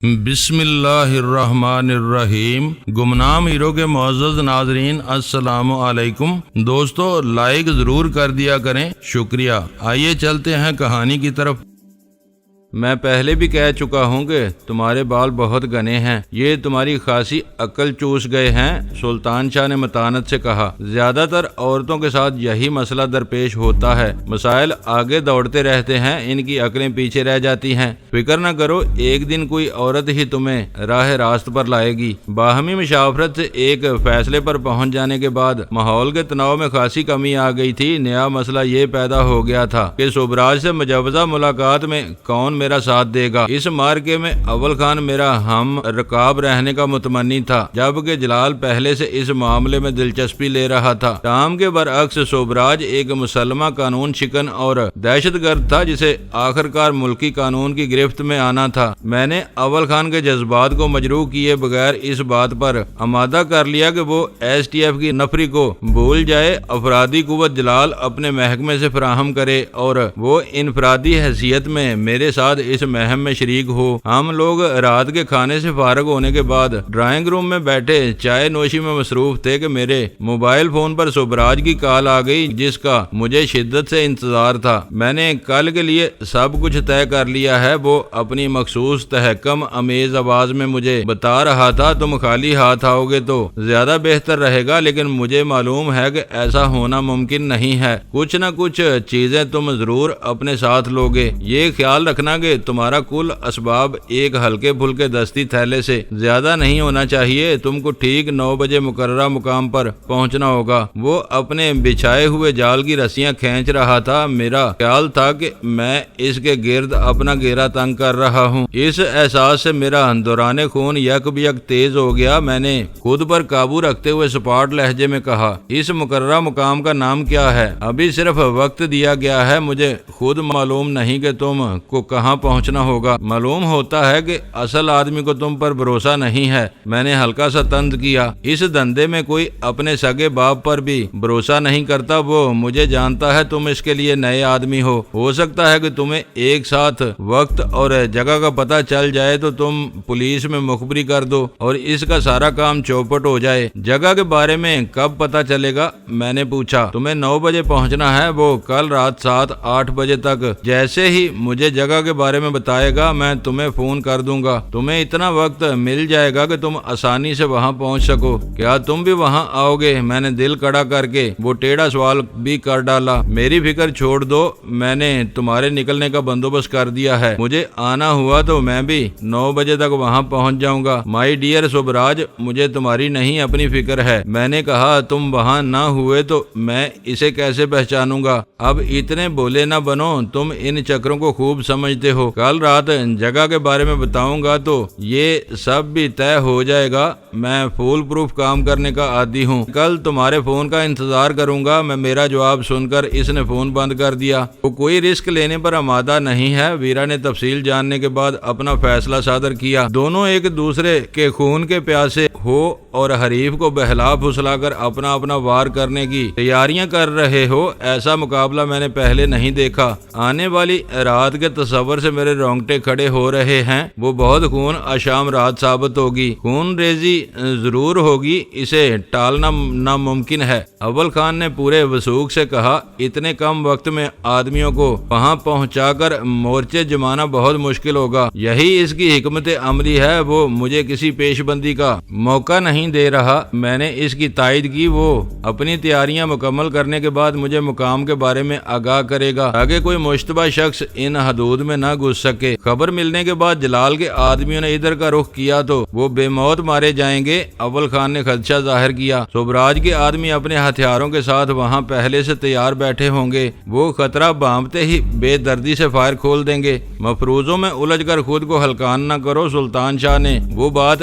بسم اللہ الرحمن الرحیم۔ گمنام ہیرو کے معزز ناظرین السلام علیکم۔ دوستو لائک ضرور کر دیا کریں، شکریہ۔ آئیے چلتے ہیں کہانی کی طرف۔ میں پہلے بھی کہہ چکا ہوں کہ تمہارے بال بہت گھنے ہیں، یہ تمہاری خاصی عقل چوس گئے ہیں، سلطان شاہ نے متانت سے کہا۔ زیادہ تر عورتوں کے ساتھ یہی مسئلہ درپیش ہوتا ہے، مسائل آگے دوڑتے رہتے ہیں، ان کی عقلیں پیچھے رہ جاتی ہیں۔ فکر نہ کرو، ایک دن کوئی عورت ہی تمہیں راہ راست پر لائے گی۔ باہمی مشاورت سے ایک فیصلے پر پہنچ جانے کے بعد ماحول کے تناؤ میں خاصی کمی آ گئی تھی۔ نیا مسئلہ یہ پیدا ہو گیا تھا کہ صوبراج سے مجوزہ ملاقات میں کون میرا ساتھ دے گا۔ اس مارکے میں اول خان میرا ہم رکاب رہنے کا متمنی تھا، جبکہ جلال پہلے سے اس معاملے میں دلچسپی لے رہا تھا۔ ٹام کے برعکس صوبراج ایک مسلمہ قانون شکن اور دہشت گرد تھا، جسے آخرکار ملکی قانون کی گرفت میں آنا تھا۔ میں نے اول خان کے جذبات کو مجروح کیے بغیر اس بات پر آمادہ کر لیا کہ وہ ایس ٹی ایف کی نفری کو بھول جائے، افرادی قوت جلال اپنے محکمے سے فراہم کرے اور وہ انفرادی حیثیت میں میرے ساتھ اس مہم میں شریک ہو۔ ہم لوگ رات کے کھانے سے فارغ ہونے کے بعد ڈرائنگ روم میں بیٹھے چائے نوشی میں مصروف تھے کہ میرے موبائل فون پر صوبراج کی کال آ گئی، جس کا مجھے شدت سے انتظار تھا۔ میں نے کل کے لیے سب کچھ طے کر لیا ہے، وہ اپنی مخصوص تحکم امیز آواز میں مجھے بتا رہا تھا۔ تم خالی ہاتھ آؤ گے تو زیادہ بہتر رہے گا، لیکن مجھے معلوم ہے کہ ایسا ہونا ممکن نہیں ہے۔ کچھ نہ کچھ چیزیں تم ضرور اپنے ساتھ لوگے۔ یہ خیال رکھنا کہ تمہارا کل اسباب ایک ہلکے پھلکے دستی تھیلے سے زیادہ نہیں ہونا چاہیے۔ تم کو ٹھیک 9 بجے مقررہ مقام پر پہنچنا ہوگا۔ وہ اپنے بچھائے ہوئے جال کی رسیاں کھینچ رہا تھا۔ میرا خیال تھا کہ میں اس کے گرد اپنا گھیرا تنگ کر رہا ہوں۔ اس احساس سے میرا دوران خون یک بیک تیز ہو گیا۔ میں نے خود پر قابو رکھتے ہوئے سپاٹ لہجے میں کہا، اس مقررہ مقام کا نام کیا ہے؟ ابھی صرف وقت دیا گیا ہے، مجھے خود معلوم نہیں کہ تم کو کہاں پہنچنا ہوگا۔ معلوم ہوتا ہے کہ اصل آدمی کو تم پر بھروسہ نہیں ہے۔ میں نے ہلکا سا طنز کیا۔ اس دھندے میں کوئی اپنے سگے باپ پر بھی بھروسہ نہیں کرتا، وہ مجھے جانتا ہے، تم اس کے لیے نئے آدمی ہو سکتا ہے کہ تمہیں ایک ساتھ وقت اور جگہ کا پتہ چل جائے تو تم پولیس میں مخبری کر دو اور اس کا سارا کام چوپٹ ہو جائے۔ جگہ کے بارے میں کب پتہ چلے گا؟ میں نے پوچھا۔ تمہیں 9 بجے پہنچنا ہے، وہ کل رات 7-8 بجے تک جیسے ہی مجھے جگہ کے بارے میں بتائے گا میں تمہیں فون کر دوں گا۔ تمہیں اتنا وقت مل جائے گا کہ تم آسانی سے وہاں پہنچ سکو۔ کیا تم بھی وہاں آؤ گے؟ میں نے دل کڑا کر کے وہ ٹیڑھا سوال بھی کر ڈالا۔ میری فکر چھوڑ دو، میں نے تمہارے نکلنے کا بندوبست کر دیا ہے۔ مجھے آنا ہوا تو میں بھی 9 بجے تک وہاں پہنچ جاؤں گا۔ مائی ڈیئر صوبراج، مجھے تمہاری نہیں اپنی فکر ہے۔ میں نے کہا، تم وہاں نہ ہوئے تو میں اسے کیسے پہچانوں گا؟ اب اتنے بولے نہ بنو، تم ان چکروں کو خوب سمجھتے ہو۔ کل رات جگہ کے بارے میں بتاؤں گا تو یہ سب بھی طے ہو جائے گا۔ میں فول پروف کام کرنے کا عادی ہوں۔ کل تمہارے فون کا انتظار کروں گا۔ میں میرا جواب سن کر اس نے فون بند کر دیا۔ وہ کوئی رسک لینے پر آمادہ نہیں ہے۔ ویرا نے تفصیل جاننے کے بعد اپنا فیصلہ صادر کیا۔ دونوں ایک دوسرے کے خون کے پیاسے ہو اور حریف کو بہلا پھسلا کر اپنا اپنا وار کرنے کی تیاریاں کر رہے ہو، ایسا مقابلہ میں نے پہلے نہیں دیکھا۔ آنے والی رات کے تصور سے میرے رونگٹے کھڑے ہو رہے ہیں۔ وہ بہت خون آشام رات ثابت ہوگی، خون ریزی ضرور ہوگی، اسے ٹالنا ناممکن ہے۔ اول خان نے پورے وثوق سے کہا، اتنے کم وقت میں آدمیوں کو وہاں پہنچا کر مورچے جمانا بہت مشکل ہوگا۔ یہی اس کی حکمت عملی ہے، وہ مجھے کسی پیش بندی کا موقع نہیں دے رہا۔ میں نے اس کی تائید کی، وہ اپنی تیاریاں مکمل کرنے کے بعد مجھے مقام کے بارے میں آگاہ کرے گا تاکہ کوئی مشتبہ شخص ان حدود میں نہ گھس سکے۔ خبر ملنے کے بعد جلال کے آدمیوں نے ادھر کا رخ کیا تو وہ بے موت مارے جائیں گے، اول خان نے خدشہ ظاہر کیا۔ صوبراج کے آدمی اپنے ہتھیاروں کے ساتھ وہاں پہلے سے تیار بیٹھے ہوں گے، وہ خطرہ بھانپتے ہی بے دردی سے فائر کھول دیں گے۔ مفروضوں میں الجھ کر خود کو ہلکان نہ کرو، سلطان شاہ نے وہ بات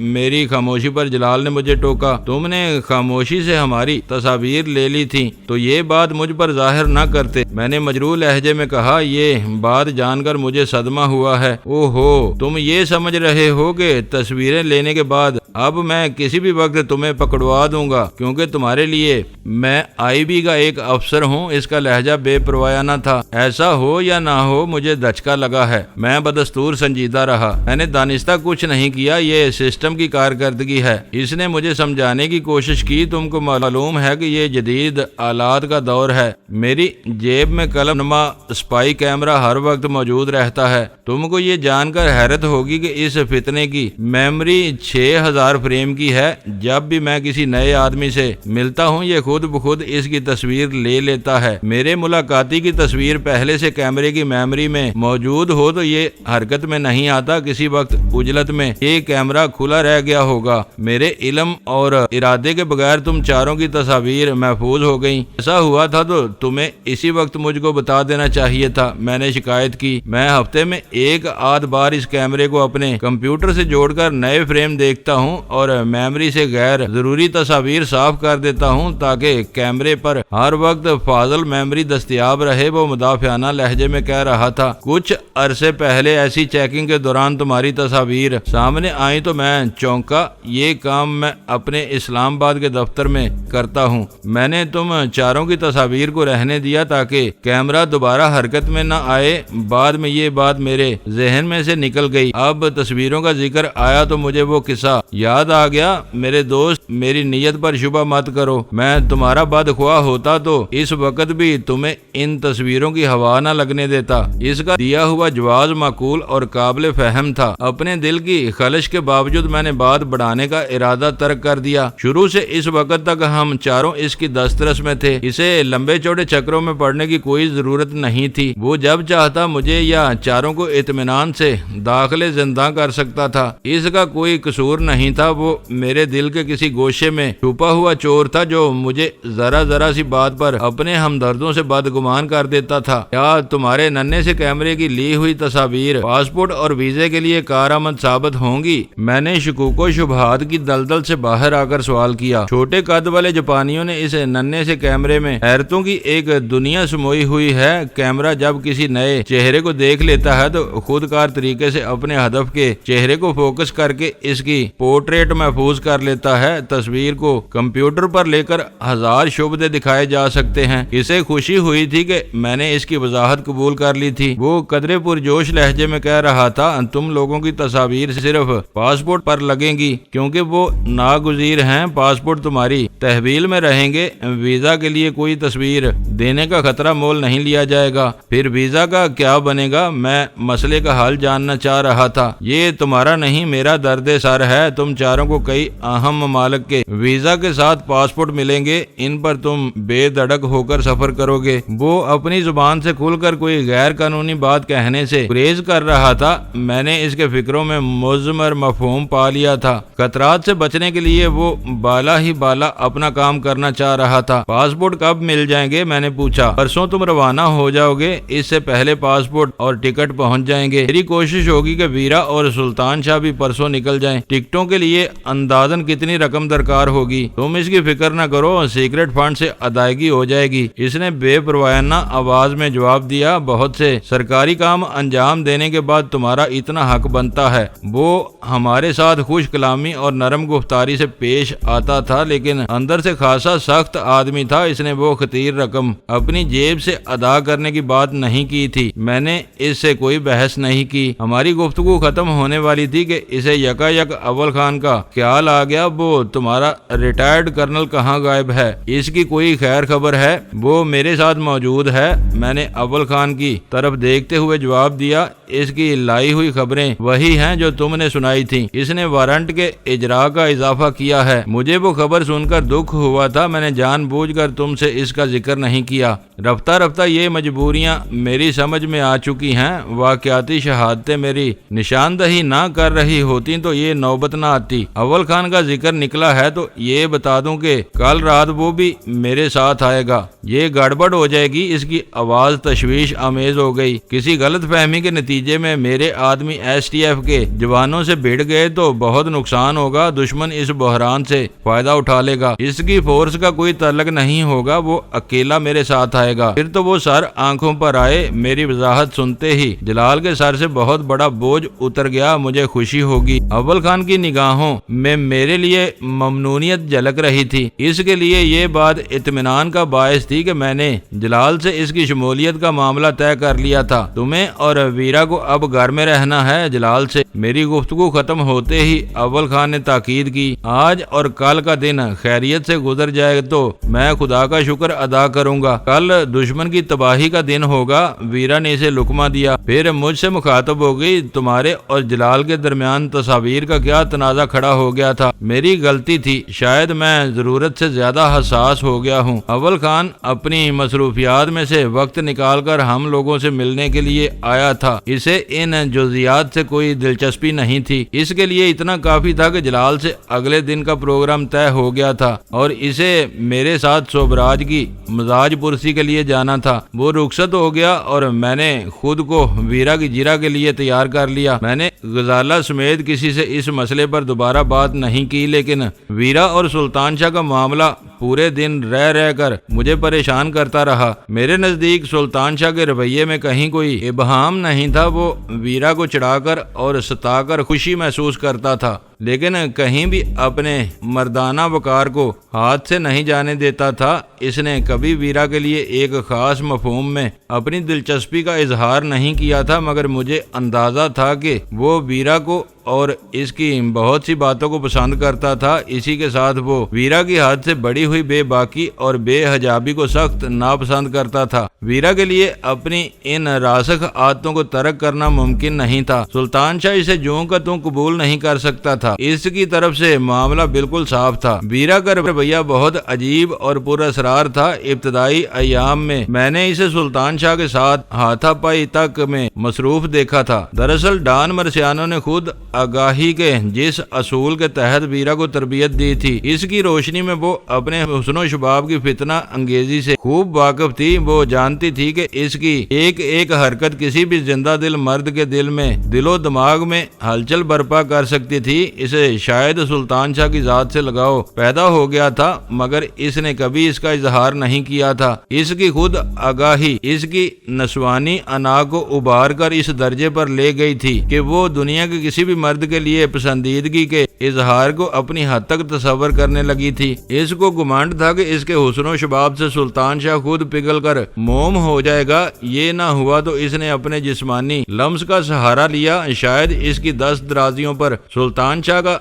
میری خاموشی پر جلال نے مجھے ٹوکا، تم نے خاموشی سے ہماری تصاویر لے لی تھی تو یہ بات مجھ پر ظاہر نہ کرتے۔ میں نے مجروح لہجے میں کہا، یہ بات جان کر مجھے صدمہ ہوا ہے۔ او ہو، تم یہ سمجھ رہے ہو کہ تصویریں لینے کے بعد اب میں کسی بھی وقت تمہیں پکڑوا دوں گا کیونکہ تمہارے لیے میں آئی بی کا ایک افسر ہوں۔ اس کا لہجہ بے پروایانہ تھا۔ ایسا ہو یا نہ ہو مجھے دھچکا لگا ہے۔ میں بدستور سنجیدہ رہا۔ میں نے دانستہ کچھ نہیں کیا، یہ سسٹم کی کارکردگی ہے۔ اس نے مجھے سمجھانے کی کوشش کی، تم کو معلوم ہے کہ یہ جدید آلات کا دور ہے۔ میری جیب میں قلم نما اسپائی کیمرہ ہر وقت موجود رہتا ہے۔ تم کو یہ جان کر حیرت ہوگی کہ اس فتنے کی میموری 6000 فریم کی ہے۔ جب بھی میں کسی نئے آدمی سے ملتا ہوں یہ خود بخود اس کی تصویر لے لیتا ہے۔ میرے ملاقاتی کی تصویر پہلے سے کیمرے کی میموری میں موجود ہو تو یہ حرکت میں نہیں آتا۔ کسی وقت عجلت میں یہ کیمرہ کھلا رہ گیا ہوگا۔ میرے علم اور ارادے کے بغیر تم چاروں کی تصاویر محفوظ ہو گئیں۔ ایسا ہوا تھا تو تمہیں اسی وقت مجھ کو بتا دینا چاہیے تھا۔ میں نے شکایت کی، میں ہفتے میں ایک آدھ بار اس کیمرے کو اپنے کمپیوٹر سے جوڑ کر نئے فریم دیکھتا ہوں اور میموری سے غیر ضروری تصاویر صاف کر دیتا ہوں تاکہ کیمرے پر ہر وقت فاضل میموری دستیاب رہے۔ وہ مدافعانہ لہجے میں کہہ رہا تھا۔ کچھ عرصے پہلے ایسی چیکنگ کے دوران تمہاری تصاویر سامنے آئی تو میں چونکا۔ یہ کام میں اپنے اسلام آباد کے دفتر میں کرتا ہوں۔ میں نے تم چاروں کی تصاویر کو رہنے دیا تاکہ کیمرہ دوبارہ حرکت میں نہ آئے۔ بعد میں یہ بات میرے ذہن میں سے نکل گئی۔ اب تصویروں کا ذکر آیا تو مجھے وہ قصہ یاد آ گیا۔ میرے دوست، میری نیت پر شبہ مت کرو۔ میں تمہارا بدخواہ ہوتا تو اس وقت بھی تمہیں ان تصویروں کی ہوا نہ لگنے دیتا۔ اس کا دیا ہوا جواز معقول اور قابل فہم تھا۔ اپنے دل کی خلش کے باوجود میں نے بات بڑھانے کا ارادہ ترک کر دیا۔ شروع سے اس وقت تک ہم چاروں اس کی دسترس میں تھے۔ اسے لمبے چوڑے چکروں میں پڑنے کی کوئی ضرورت نہیں تھی۔ وہ جب چاہتا مجھے یا چاروں کو اطمینان سے داخل زنداں کر سکتا تھا۔ اس کا کوئی قصور نہیں تھا۔ وہ میرے دل کے کسی گوشے میں چھپا ہوا چور تھا جو مجھے ذرا سی بات پر اپنے ہمدردوں سے بدگمان کر دیتا تھا۔ کیا تمہارے ننھے سے کیمرے کی لی ہوئی تصاویر پاسپورٹ اور ویزے کے لیے کارآمد ثابت ہوں گی؟ میں نے شکوک و شبہات کی دلدل سے باہر آ کر سوال کیا۔ چھوٹے قد والے جاپانیوں نے اس ننھے سے کیمرے میں حیرتوں کی ایک دنیا سموئی ہوئی ہے۔ کیمرہ جب کسی نئے چہرے کو دیکھ لیتا ہے تو خود کار طریقے سے اپنے ہدف کے چہرے کو فوکس کر کے اس کی پورٹریٹ محفوظ کر لیتا ہے۔ تصویر کو کمپیوٹر پر لے کر ہزار شعبے دکھائے جا سکتے ہیں۔ اسے خوشی ہوئی تھی کہ میں نے اس کی وضاحت قبول کر لی تھی۔ وہ قدرے پرجوش لہجے میں کہہ رہا تھا، تم لوگوں کی تصاویر صرف پاسپورٹ پر لگیں گی کیونکہ وہ ناگزیر ہیں۔ پاسپورٹ تمہاری تحویل میں رہیں گے۔ ویزا کے لیے کوئی تصویر دینے کا خطرہ مول نہیں لیا جائے گا۔ پھر ویزا کا کیا بنے گا؟ میں مسئلے کا حل جاننا چاہ رہا تھا۔ یہ تمہارا نہیں میرا درد سر ہے۔ تم چاروں کو کئی اہم ممالک کے ویزا کے ساتھ پاسپورٹ ملیں گے، ان پر تم بے دھڑک ہو کر سفر کرو گے۔ وہ اپنی زبان سے کھل کر کوئی غیر قانونی بات کہنے سے گریز کر رہا تھا۔ میں نے اس کے فکروں میں مضمر مفہوم پا لیا تھا۔ خطرات سے بچنے کے لیے وہ بالا ہی بالا اپنا کام کرنا چاہ رہا تھا۔ پاسپورٹ کب مل جائیں گے؟ میں نے پوچھا۔ پرسوں تم روانہ ہو جاؤ گے، اس سے پہلے پاسپورٹ اور ٹکٹ پہنچ جائیں گے۔ میری کوشش ہوگی کہ ویرا اور سلطان شاہ بھی پرسوں نکل جائیں۔ ٹکٹوں کے لیے اندازاً کتنی رقم درکار ہوگی؟ تم اس کی فکر نہ کرو، سیکرٹ فنڈ سے ادائیگی ہو جائے گی۔ اس نے بے پروایانہ آواز میں جواب دیا۔ بہت سے سرکاری کام انجام دینے کے بعد تمہارا اتنا حق بنتا ہے۔ وہ ہمارے ساتھ خوش کلامی اور نرم گفتاری سے پیش آتا تھا لیکن اندر سے خاصا سخت آدمی تھا۔ اس نے وہ خطیر رقم اپنی جیب سے ادا کرنے کی بات نہیں کی تھی۔ میں نے اس سے کوئی بحث نہیں کی۔ ہماری گفتگو ختم ہونے والی تھی کہ اسے یکا یک اول خان کا خیال آ گیا۔ وہ تمہارا ریٹائرڈ کرنل کہاں غائب ہے؟ اس کی کوئی خیر خبر ہے؟ وہ میرے ساتھ موجود ہے۔ میں نے اول خان کی طرف دیکھتے ہوئے جواب دیا، اس کی لائی ہوئی خبریں وہی ہیں جو تم نے سنائی تھیں۔ اس نے وارنٹ کے اجرا کا اضافہ کیا ہے۔ مجھے وہ خبر سن کر دکھ ہوا تھا۔ میں نے جان بوجھ کر تم سے اس کا ذکر نہیں کیا۔ رفتہ رفتہ یہ مجبوریاں میری سمجھ میں آ چکی ہیں۔ واقعاتی شہادتیں میری نشاندہی نہ کر رہی ہوتی تو یہ نوبت نہ آتی۔ اول خان کا ذکر نکلا ہے تو یہ بتا دوں کہ کل رات وہ بھی میرے ساتھ آئے گا، یہ گڑبڑ ہو جائے گی۔ اس کی آواز تشویش آمیز ہو گئی۔ کسی غلط فہمی کے نتیجے میں میرے آدمی ایس ٹی ایف کے جوانوں سے بھیڑ گئے تو بہت نقصان ہوگا۔ دشمن اس بحران سے فائدہ اٹھا لے گا۔ اس کی فورس کا کوئی تعلق نہیں ہوگا، وہ اکیلا میرے ساتھ آئے گا۔ پھر تو وہ سر آنکھوں پر آئے۔ میری وضاحت سنتے ہی جلال کے سر سے بہت بڑا بوجھ اتر گیا۔ مجھے خوشی ہوگی۔ اول خان کی نگاہوں میں میرے لیے ممنونیت جھلک رہی تھی۔ اس کے لیے یہ بات اطمینان کا باعث تھی کہ میں نے جلال سے اس کی شمولیت کا معاملہ طے کر لیا تھا۔ تمہیں اور ویرا کو اب گھر میں رہنا ہے۔ جلال سے میری گفتگو ختم ہوتے ہی اول خان نے تاکید کی، آج اور کل کا دن خیریت سے گزر جائے تو میں خدا کا شکر ادا کروں گا۔ کل دشمن کی تباہی کا دن ہوگا۔ ویرا نے اسے لقمہ دیا، پھر مجھ سے مخاطب ہو گئی، تمہارے اور جلال کے درمیان تصاویر کا کیا تنازع کھڑا ہو گیا تھا؟ میری غلطی تھی، شاید میں ضرورت سے زیادہ حساس ہو گیا ہوں۔ اول خان اپنی مصروفیات میں سے وقت نکال کر ہم لوگوں سے ملنے کے لیے آیا تھا۔ اسے ان جزیات سے کوئی دلچسپی نہیں تھی۔ اس کے لیے اتنا کافی تھا کہ جلال سے اگلے دن کا پروگرام طے ہو گیا تھا اور اسے میرے ساتھ صوبراج کی مزاج پرسی کے لیے جانا تھا۔ وہ رخصت ہو گیا اور میں نے خود کو ویرا کی جرا کے لیے تیار کر لیا۔ میں نے غزالہ سمیت کسی سے اس مسئلے پر دوبارہ بات نہیں کی، لیکن ویرا اور سلطان شاہ کا معاملہ پورے دن رہ کر مجھے پریشان کرتا رہا۔ میرے نزدیک سلطان شاہ کے رویے میں کہیں کوئی ابہام نہیں تھا۔ وہ ویرا کو چڑھا کر اور ستا کر خوشی محسوس کرتا تھا، لیکن کہیں بھی اپنے مردانہ وقار کو ہاتھ سے نہیں جانے دیتا تھا۔ اس نے کبھی ویرا کے لیے ایک خاص مفہوم میں اپنی دلچسپی کا اظہار نہیں کیا تھا، مگر مجھے اندازہ تھا کہ وہ ویرا کو اور اس کی بہت سی باتوں کو پسند کرتا تھا۔ اسی کے ساتھ وہ ویرا کی حد سے بڑی ہوئی بے باکی اور بے حجابی کو سخت ناپسند کرتا تھا۔ ویرا کے لیے اپنی ان راسخ عادتوں کو ترک کرنا ممکن نہیں تھا۔ سلطان شاہ اسے جوں کا توں قبول نہیں کر سکتا تھا۔ اس کی طرف سے معاملہ بالکل صاف تھا۔ ویرا کا رویہ بہت عجیب اور پر اسرار تھا۔ ابتدائی ایام میں نے اسے سلطان شاہ کے ساتھ ہاتھا پائی تک میں مصروف دیکھا تھا۔ دراصل ڈان مرسیانو نے خود آگاہی کے جس اصول کے تحت ویرا کو تربیت دی تھی، اس کی روشنی میں وہ اپنے حسن و شباب کی فتنہ انگیزی سے خوب واقف تھی۔ وہ جانتی تھی کہ اس کی ایک ایک حرکت کسی بھی زندہ دل مرد کے دل و دماغ میں ہلچل برپا کر سکتی تھی۔ اسے شاید سلطان شاہ کی ذات سے لگاؤ پیدا ہو گیا تھا، مگر اس نے کبھی اس کا اظہار نہیں کیا تھا۔ اس کی خود آگاہی اس کی نسوانی انا کو ابھار کر اس درجے پر لے گئی تھی کہ وہ دنیا کے کسی بھی مرد کے لیے پسندیدگی کے اظہار کو اپنی حد تک تصور کرنے لگی تھی۔ اس کو گمانڈ تھا کہ اس کے حسن و شباب سے سلطان شاہ خود پگھل کر موم ہو جائے گا۔ یہ نہ ہوا تو اس نے اپنے جسمانی لمس کا سہارا لیا۔ شاید اس کی دست درازیوں پر سلطان شاہ کا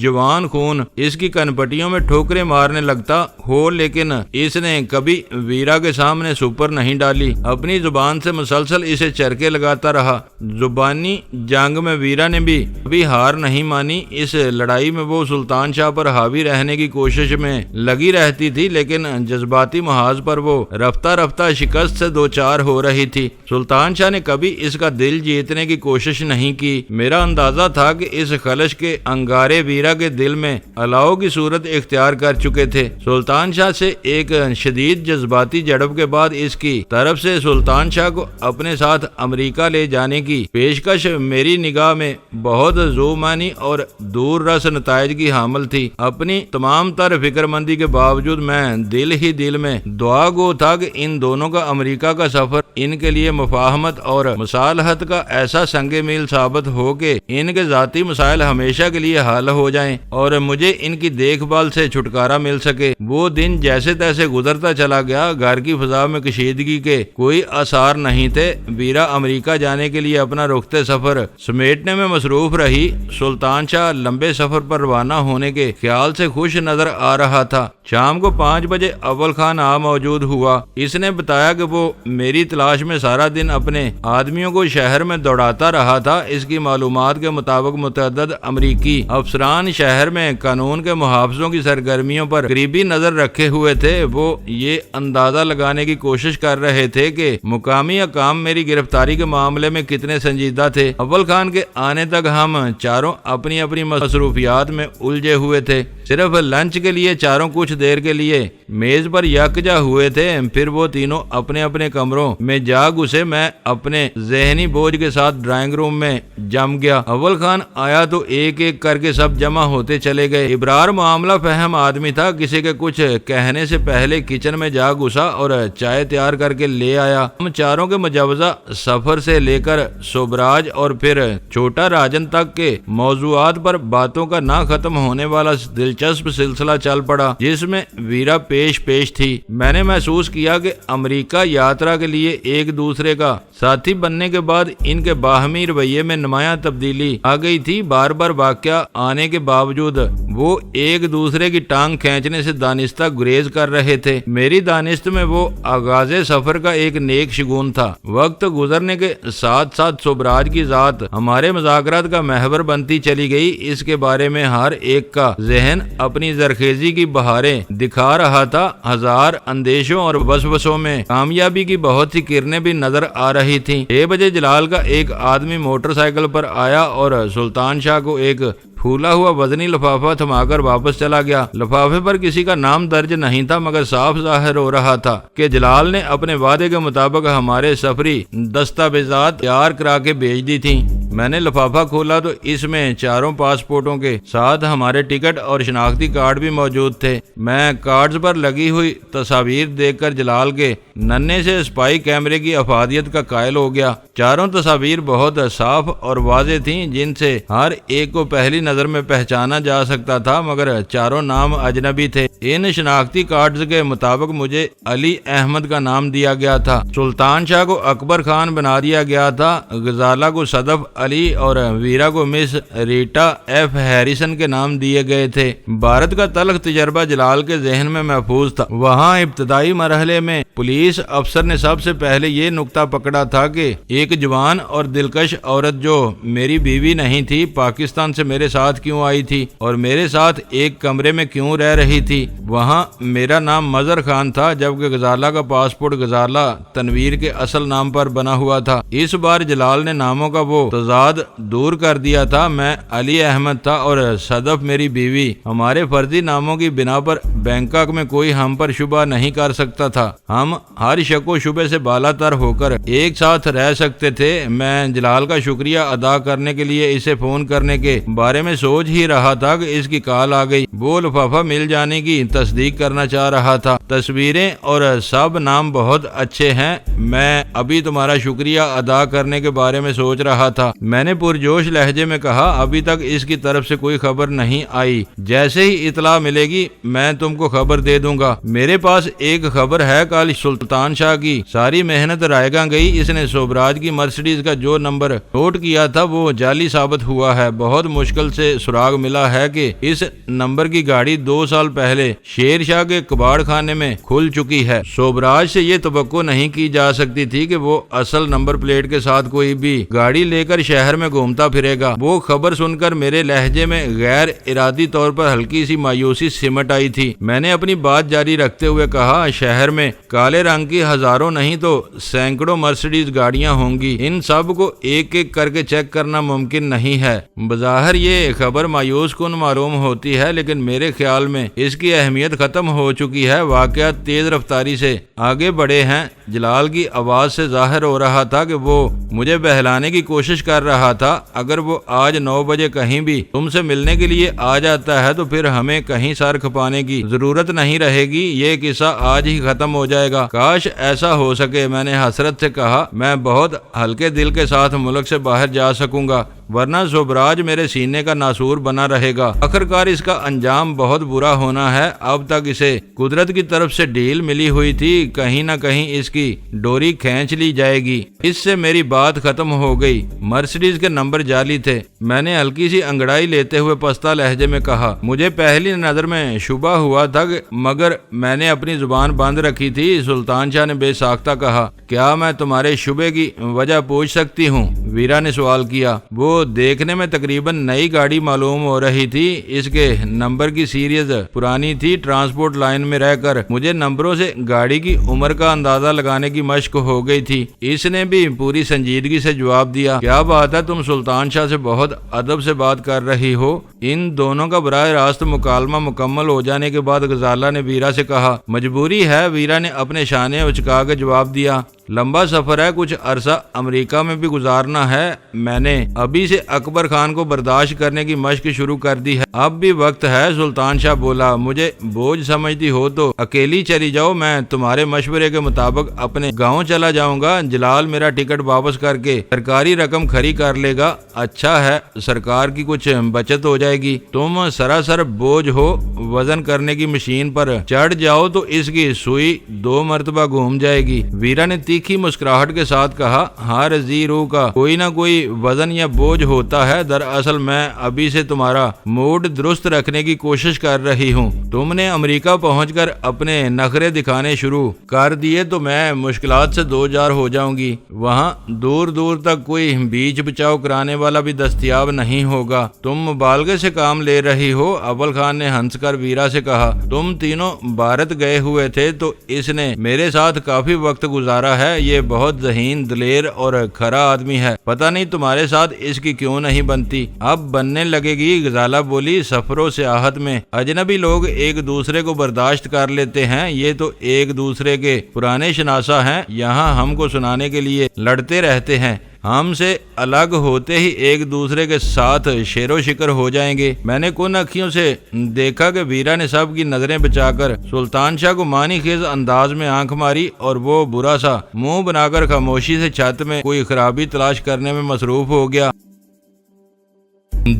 جوان خون اس کی کنپٹیوں میں ٹھوکریں مارنے لگتا ہو، لیکن اس نے کبھی ویرا کے سامنے سپر نہیں ڈالی۔ اپنی زبان سے مسلسل اسے چرکے لگاتا رہا۔ زبانی جنگ میں ویرا نے بھی کبھی ہار نہیں مانی۔ اس لڑائی میں وہ سلطان شاہ پر حاوی رہنے کی کوشش میں لگی رہتی تھی، لیکن جذباتی محاذ پر وہ رفتہ رفتہ شکست سے دوچار ہو رہی تھی۔ سلطان شاہ نے کبھی اس کا دل جیتنے کی کوشش نہیں کی۔ میرا اندازہ تھا کہ اس خلش کے انگارے ویرا کے دل میں الاؤ کی صورت اختیار کر چکے تھے۔ سلطان شاہ سے ایک شدید جذباتی جھڑپ کے بعد اس کی طرف سے سلطان شاہ کو اپنے ساتھ امریکہ لے جانے کی پیشکش میری نگاہ میں بہت ذو معنی اور دور رس نتائج کی حامل تھی۔ اپنی تمام تر فکر مندی کے باوجود میں دل میں دعا گو تھا کہ ان دونوں کا امریکہ کا سفر ان کے لیے مفاہمت اور مصالحت کا ایسا سنگ میل ثابت ہو کہ ان کے ذاتی مسائل ہمیشہ کے لیے حل ہو جائیں اور مجھے ان کی دیکھ بھال سے چھٹکارا مل سکے۔ وہ دن جیسے تیسے گزرتا چلا گیا۔ گھر کی فضا میں کشیدگی کے کوئی آثار نہیں تھے۔ ویرا امریکہ جانے کے لیے اپنا رختے سفر سمیٹنے میں مصروف رہی۔ سلطان شاہ لمبے سفر پر روانہ ہونے کے خیال سے خوش نظر آ رہا تھا۔ شام کو 5 بجے اول خان موجود ہوا۔ اس نے بتایا کہ وہ میری تلاش میں سارا دن اپنے آدمیوں کو شہر میں دوڑاتا رہا تھا۔ اس کی معلومات کے مطابق متعدد امریکی افسران شہر میں قانون کے محافظوں کی سرگرمیوں پر قریبی نظر رکھے ہوئے تھے۔ وہ یہ اندازہ لگانے کی کوشش کر رہے تھے کہ مقامی حکام میری گرفتاری کے معاملے میں کتنے سنجیدہ تھے۔ اول خان کے آنے تک ہم چاروں اپنی اپنی مصروفیات میں الجھے ہوئے تھے۔ صرف لنچ کے لیے چاروں کچھ دیر کے لیے میز پر یکجا ہوئے تھے، پھر وہ تینوں اپنے اپنے کمروں میں جا گھسے۔ میں اپنے ذہنی بوجھ کے ساتھ ڈرائنگ روم میں جم گیا۔ اول خان آیا تو ایک ایک کر کے سب جمع ہوتے چلے گئے۔ ابرار معاملہ فہم آدمی تھا، کسی کے کچھ کہنے سے پہلے کچن میں جا گھسا اور چائے تیار کر کے لے آیا۔ ہم چاروں کے مجوزہ سفر سے لے کر سوبراج اور پھر چھوٹا راجن تک کے موضوعات پر باتوں کا نہ ختم ہونے والا دلچسپ سلسلہ چل پڑا، جس میں ویرا پیش تھی۔ میں نے محسوس کیا کہ امریکہ یاترا کے لیے ایک دوسرے کا ساتھی بننے کے بعد ان کے باہمی رویے میں نمایاں تبدیلی آ گئی تھی۔ بار بار واقعہ آنے کے باوجود وہ ایک دوسرے کی ٹانگ کھینچنے سے دانستہ گریز کر رہے تھے۔ میری دانست میں وہ آغاز سفر کا ایک نیک شگون تھا۔ وقت گزرنے کے ساتھ ساتھ سوبراج کی ذات ہمارے مذاکرات کا محور بنتی چلی گئی۔ اس کے بارے میں ہر ایک کا ذہن اپنی زرخیزی کی بہاریں دکھا رہا تھا۔ ہزار اندیشوں اور وسوسوں میں کامیابی کی بہت سی کرنیں بھی نظر آ رہی تھیں۔ 6 بجے جلال کا ایک آدمی موٹر سائیکل پر آیا اور سلطان شاہ کو ایک پھولا ہوا وزنی لفافہ تھما کر واپس چلا گیا۔ لفافے پر کسی کا نام درج نہیں تھا، مگر صاف ظاہر ہو رہا تھا کہ جلال نے اپنے وعدے کے مطابق ہمارے سفری دستاویزات تیار کرا کے بھیج دی تھیں۔ میں نے لفافہ کھولا تو اس میں چاروں پاسپورٹوں کے ساتھ ہمارے ٹکٹ اور شناختی کارڈ بھی موجود تھے۔ میں کارڈز پر لگی ہوئی تصاویر دیکھ کر جلال کے ننھے سے اسپائی کیمرے کی افادیت کا قائل ہو گیا۔ چاروں تصاویر بہت صاف اور واضح تھیں، جن سے ہر ایک کو پہلی نظر میں پہچانا جا سکتا تھا، مگر چاروں نام اجنبی تھے۔ ان شناختی کارڈز کے مطابق مجھے علی احمد کا نام دیا گیا تھا، سلطان شاہ کو اکبر خان بنا دیا گیا تھا، غزالہ کو صدف علی اور ویرا کو مس ریٹا ایف ہیریسن کے نام دیے گئے تھے۔ بھارت کا تلخ تجربہ جلال کے ذہن میں محفوظ تھا۔ وہاں ابتدائی مرحلے میں پولیس افسر نے سب سے پہلے یہ نقطہ پکڑا تھا کہ ایک جوان اور دلکش عورت جو میری بیوی نہیں تھی، پاکستان سے میرے ساتھ کیوں آئی تھی اور میرے ساتھ ایک کمرے میں کیوں رہ رہی تھی۔ وہاں میرا نام مظہر خان تھا، جبکہ غزالہ کا پاسپورٹ غزالہ تنویر کے اصل نام پر بنا ہوا تھا۔ اس بار جلال نے ناموں کا وہ تضاد دور کر دیا تھا۔ میں علی احمد تھا اور صدف میری بیوی۔ ہمارے فرضی ناموں کی بنا پر بینکاک میں کوئی ہم پر شبہ نہیں کر سکتا تھا۔ ہم ہر شک و شبے سے بالا تر ہو کر ایک ساتھ رہ سکتے تھے۔ میں جلال کا شکریہ ادا کرنے کے لیے اسے فون کرنے کے بارے میں سوچ ہی رہا تھا کہ اس کی کال آ گئی۔ وہ لفافہ مل جانے کی تصدیق کرنا چاہ رہا تھا۔ تصویریں اور سب نام بہت اچھے ہیں، میں ابھی تمہارا شکریہ ادا کرنے کے بارے میں سوچ رہا تھا۔ میں نے پرجوش لہجے میں کہا، ابھی تک اس کی طرف سے کوئی خبر نہیں آئی، جیسے ہی اطلاع ملے گی میں تم کو خبر دے دوں گا۔ میرے پاس ایک خبر ہے، کل سلطان شاہ کی ساری محنت رائے گاں گئی۔ اس نے سوبراج کی مرسیڈیز کا جو نمبر نوٹ کیا تھا وہ جعلی ثابت ہوا ہے۔ بہت مشکل سے سراغ ملا ہے کہ اس نمبر کی گاڑی 2 سال پہلے شیر شاہ کے کباڑ خانے میں کھل چکی ہے۔ سوبراج سے یہ توقع نہیں کی جا سکتی تھی کہ وہ اصل نمبر پلیٹ کے ساتھ کوئی بھی گاڑی لے کر شہر میں گھومتا پھرے گا۔ وہ خبر سن کر میرے لہجے میں غیر ارادی طور پر ہلکی سی مایوسی سمٹ آئی تھی۔ میں نے اپنی بات جاری رکھتے ہوئے کہا، شہر میں کالے رنگ کی ہزاروں نہیں تو سینکڑوں مرسیڈیز گاڑیاں ہوں گی، ان سب کو ایک ایک کر کے چیک کرنا ممکن نہیں ہے۔ بظاہر یہ خبر مایوس کن معلوم ہوتی ہے، لیکن میرے خیال میں اس کی اہمیت ختم ہو چکی ہے۔ واقعات تیز رفتاری سے آگے بڑھے ہیں۔ جلال کی آواز سے ظاہر ہو رہا تھا کہ وہ مجھے بہلانے کی کوشش کر رہا تھا۔ اگر وہ آج 9 بجے کہیں بھی تم سے ملنے کے لیے آ جاتا ہے تو پھر ہمیں کہیں سر کھپانے کی ضرورت نہیں رہے گی، یہ قصہ آج ہی ختم ہو جائے گا۔ کاش ایسا ہو سکے، میں نے حسرت سے کہا۔ میں بہت ہلکے دل کے ساتھ ملک سے باہر جا سکوں گا، ورنہ سوبراج میرے سینے کا ناسور بنا رہے گا۔ آخرکار اس کا انجام بہت برا ہونا ہے۔ اب تک اسے قدرت کی طرف سے ڈھیل ملی ہوئی تھی، کہیں نہ کہیں اس کی ڈوری کھینچ لی جائے گی۔ اس سے میری بات ختم ہو گئی۔ مرسیڈیز کے نمبر جعلی تھے، میں نے ہلکی سی انگڑائی لیتے ہوئے پستہ لہجے میں کہا۔ مجھے پہلی نظر میں شبہ ہوا تھا مگر میں نے اپنی زبان بند رکھی تھی۔ سلطان شاہ نے بے ساختہ کہا، کیا میں تمہارے شبے کی وجہ پوچھ سکتی ہوں؟ ویرا نے سوال کیا۔ وہ دیکھنے میں تقریباً نئی گاڑی معلوم ہو رہی تھی، اس کے نمبر کی سیریز پرانی تھی۔ ٹرانسپورٹ لائن میں رہ کر مجھے نمبروں سے گاڑی کی عمر کا اندازہ لگانے کی مشق ہو گئی تھی۔ اس نے بھی پوری سنجیدگی سے جواب دیا، کیا بات ہے، تم سلطان شاہ سے بہت ادب سے بات کر رہی ہو۔ ان دونوں کا براہ راست مکالمہ مکمل ہو جانے کے بعد غزالہ نے ویرا سے کہا، مجبوری ہے۔ ویرا نے اپنے شانے اچکا کے جواب دیا، لمبا سفر ہے، کچھ عرصہ امریکہ میں بھی گزارنا ہے۔ میں نے ابھی سے اکبر خان کو برداشت کرنے کی مشق شروع کر دی ہے، اب بھی وقت ہے۔ سلطان شاہ بولا، مجھے بوجھ سمجھتی ہو تو اکیلی چلی جاؤ، میں تمہارے مشورے کے مطابق اپنے گاؤں چلا جاؤں گا۔ جلال میرا ٹکٹ واپس کر کے سرکاری رقم کھری کر لے گا۔ اچھا ہے، سرکار کی کچھ بچت ہو جائے گی۔ تم سراسر بوجھ ہو، وزن کرنے کی مشین پر چڑھ جاؤ تو اس کی سوئی 2 مرتبہ گھوم جائے گی۔ ویرا نے تیکھی مسکراہٹ کے ساتھ کہا، ہر زیرو کا کوئی نہ کوئی وزن یا بوجھ ہوتا ہے۔ دراصل میں ابھی سے تمہارا موڈ درست رکھنے کی کوشش کر رہی ہوں۔ تم نے امریکہ پہنچ کر اپنے نخرے دکھانے شروع کر دیے تو میں مشکلات سے دوچار ہو جاؤں گی۔ وہاں دور دور تک کوئی بیچ بچاؤ کرانے والا بھی دستیاب نہیں ہوگا۔ تم مبالغے سے کام لے رہی ہو۔ اول خان نے ہنس کر ویرا سے کہا، تم تینوں بھارت گئے ہوئے تھے تو اس نے میرے ساتھ کافی وقت گزارا ہے۔ یہ بہت ذہین، دلیر اور کھرا آدمی ہے، پتہ نہیں تمہارے ساتھ اس کی کیوں نہیں بنتی۔ اب بننے لگے گی، غزالہ بولی۔ سفر و سیاحت میں اجنبی لوگ ایک دوسرے کو برداشت کر لیتے ہیں، یہ تو ایک دوسرے کے پرانے شناسا ہیں، یہاں ہم کو سنانے کے لیے لڑتے رہتے ہیں۔ ہم سے الگ ہوتے ہی ایک دوسرے کے ساتھ شیر و شکر ہو جائیں گے۔ میں نے کن اکھیوں سے دیکھا کہ ویرا نے سب کی نظریں بچا کر سلطان شاہ کو معنی خیز انداز میں آنکھ ماری اور وہ برا سا منہ بنا کر خاموشی سے چھت میں کوئی خرابی تلاش کرنے میں مصروف ہو گیا۔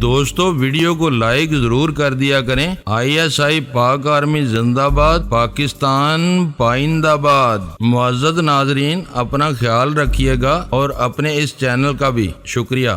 دوستو ویڈیو کو لائک ضرور کر دیا کریں۔ ISI پاک آرمی زندہ باد، پاکستان پائندہ باد۔ معزز ناظرین، اپنا خیال رکھیے گا اور اپنے اس چینل کا بھی شکریہ۔